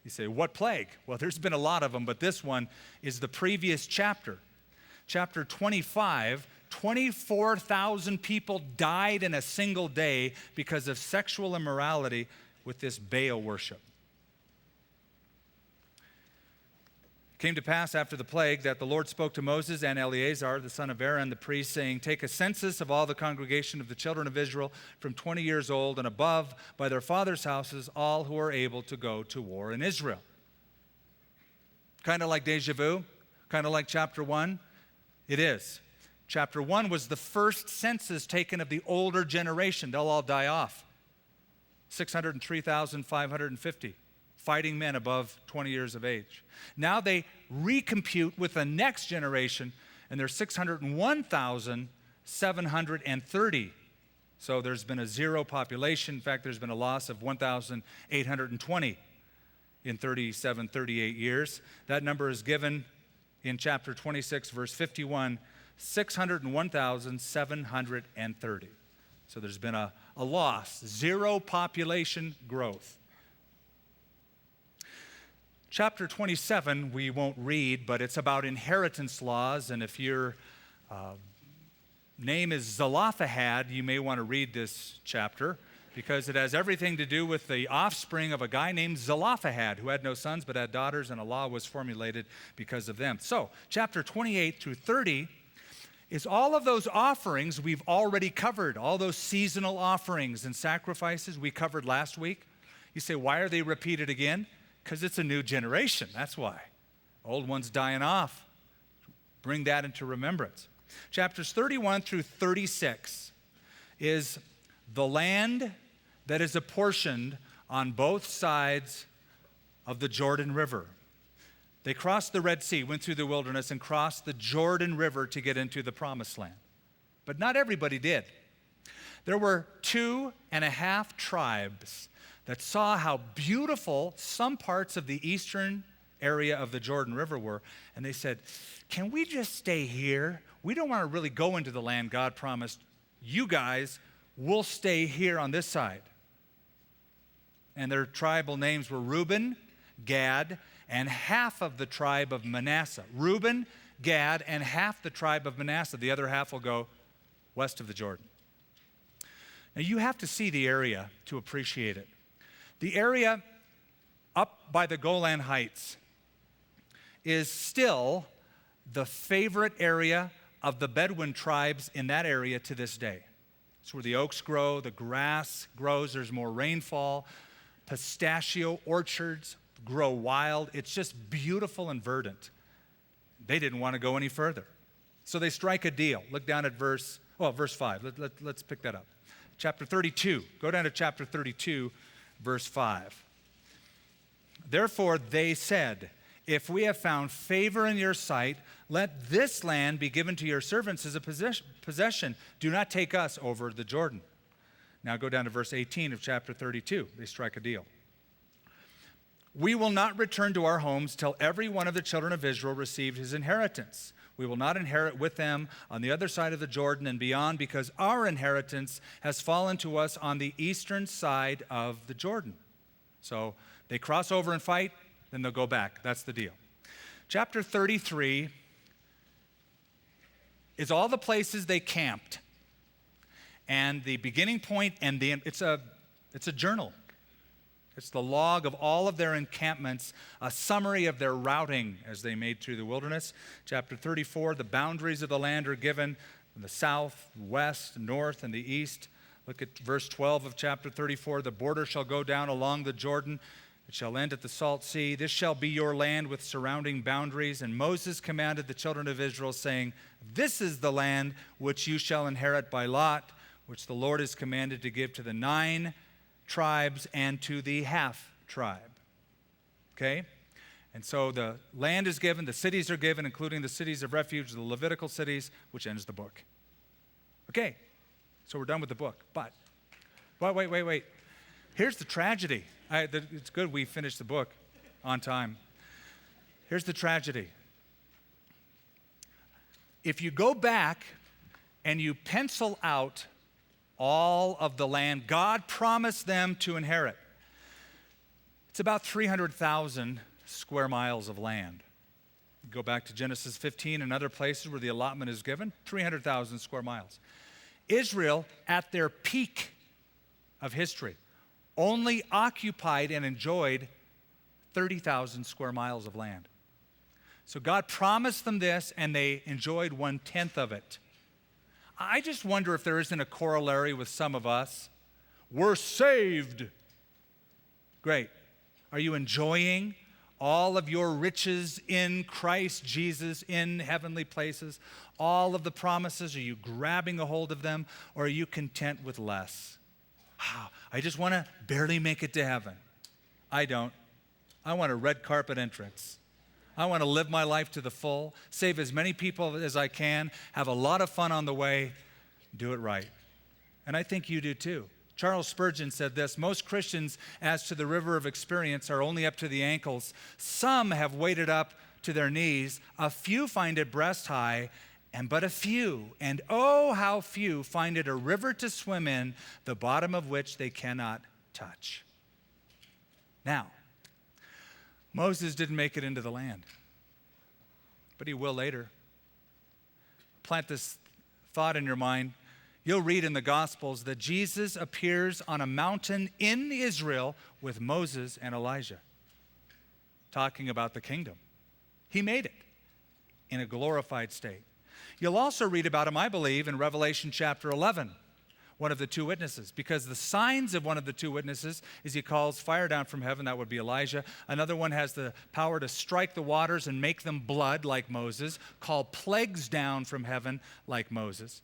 You say, what plague? Well, there's been a lot of them, but this one is the previous chapter. Chapter 25, 24,000 people died in a single day because of sexual immorality with this Baal worship. It came to pass after the plague that the Lord spoke to Moses and Eleazar, the son of Aaron, the priest, saying, take a census of all the congregation of the children of Israel from 20 years old and above by their fathers' houses, all who are able to go to war in Israel. Kind of like deja vu, kind of like chapter 1. It is. Chapter 1 was the first census taken of the older generation. They'll all die off. 603,550 fighting men above 20 years of age. Now they recompute with the next generation, and there's 601,730. So there's been a zero population. In fact, there's been a loss of 1,820 in 37, 38 years. That number is given in chapter 26, verse 51, 601,730. So there's been a loss, zero population growth. Chapter 27 we won't read, but it's about inheritance laws, and if your name is Zelophehad, you may want to read this chapter because it has everything to do with the offspring of a guy named Zelophehad who had no sons but had daughters, and a law was formulated because of them. So, chapter 28 through 30 is all of those offerings we've already covered, all those seasonal offerings and sacrifices we covered last week. You say, why are they repeated again? Because it's a new generation, that's why. Old ones dying off. Bring that into remembrance. Chapters 31 through 36 is the land that is apportioned on both sides of the Jordan River. They crossed the Red Sea, went through the wilderness, and crossed the Jordan River to get into the Promised Land. But not everybody did. There were 2.5 tribes that saw how beautiful some parts of the eastern area of the Jordan River were, and they said, can we just stay here? We don't want to really go into the land God promised you guys. We'll stay here on this side. And their tribal names were Reuben, Gad, and half of the tribe of Manasseh. Reuben, Gad, and half the tribe of Manasseh. The other half will go west of the Jordan. Now you have to see the area to appreciate it. The area up by the Golan Heights is still the favorite area of the Bedouin tribes in that area to this day. It's where the oaks grow, the grass grows, there's more rainfall, pistachio orchards grow wild. It's just beautiful and verdant. They didn't want to go any further. So they strike a deal. Look down at verse 5. Let's pick that up. Chapter 32. Go down to chapter 32, verse 5. Therefore they said, if we have found favor in your sight, let this land be given to your servants as a possession. Do not take us over the Jordan. Now go down to verse 18 of chapter 32. They strike a deal. We will not return to our homes till every one of the children of Israel received his inheritance. We will not inherit with them on the other side of the Jordan and beyond, because our inheritance has fallen to us on the eastern side of the Jordan. So they cross over and fight, then they'll go back. That's the deal. Chapter 33 is all the places they camped. And the beginning point and the end, it's a journal. It's the log of all of their encampments, a summary of their routing as they made through the wilderness. Chapter 34, the boundaries of the land are given from the south, west, north, and the east. Look at verse 12 of chapter 34. The border shall go down along the Jordan. It shall end at the Salt Sea. This shall be your land with surrounding boundaries. And Moses commanded the children of Israel, saying, this is the land which you shall inherit by lot, which the Lord has commanded to give to the 9 tribes and to the half tribe. Okay? And so the land is given, the cities are given, including the cities of refuge, the Levitical cities, which ends the book. Okay, so we're done with the book. But wait. Here's the tragedy. It's good we finished the book on time. Here's the tragedy. If you go back and you pencil out all of the land God promised them to inherit, it's about 300,000 square miles of land. Go back to Genesis 15 and other places where the allotment is given, 300,000 square miles. Israel, at their peak of history, only occupied and enjoyed 30,000 square miles of land. So God promised them this, and they enjoyed 1/10 of it. I just wonder if there isn't a corollary with some of us. We're saved. Great. Are you enjoying all of your riches in Christ Jesus in heavenly places? All of the promises, are you grabbing a hold of them, or are you content with less? Wow, I just want to barely make it to heaven. I don't. I want a red carpet entrance. I want to live my life to the full, save as many people as I can, have a lot of fun on the way, do it right. And I think you do too. Charles Spurgeon said this, most Christians, as to the river of experience, are only up to the ankles. Some have waded up to their knees. A few find it breast high, and but a few, and oh, how few, find it a river to swim in, the bottom of which they cannot touch. Now, Moses didn't make it into the land, but he will later. Plant this thought in your mind. You'll read in the Gospels that Jesus appears on a mountain in Israel with Moses and Elijah, talking about the kingdom. He made it in a glorified state. You'll also read about him, I believe, in Revelation chapter 11, one of the two witnesses, because the signs of one of the two witnesses is he calls fire down from heaven. That would be Elijah. Another one has the power to strike the waters and make them blood like Moses, call plagues down from heaven like Moses.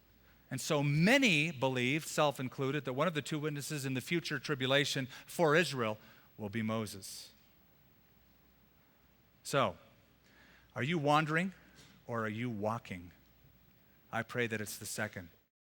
And so many believe, self included, that one of the two witnesses in the future tribulation for Israel will be Moses. So, are you wandering or are you walking? I pray that it's the second.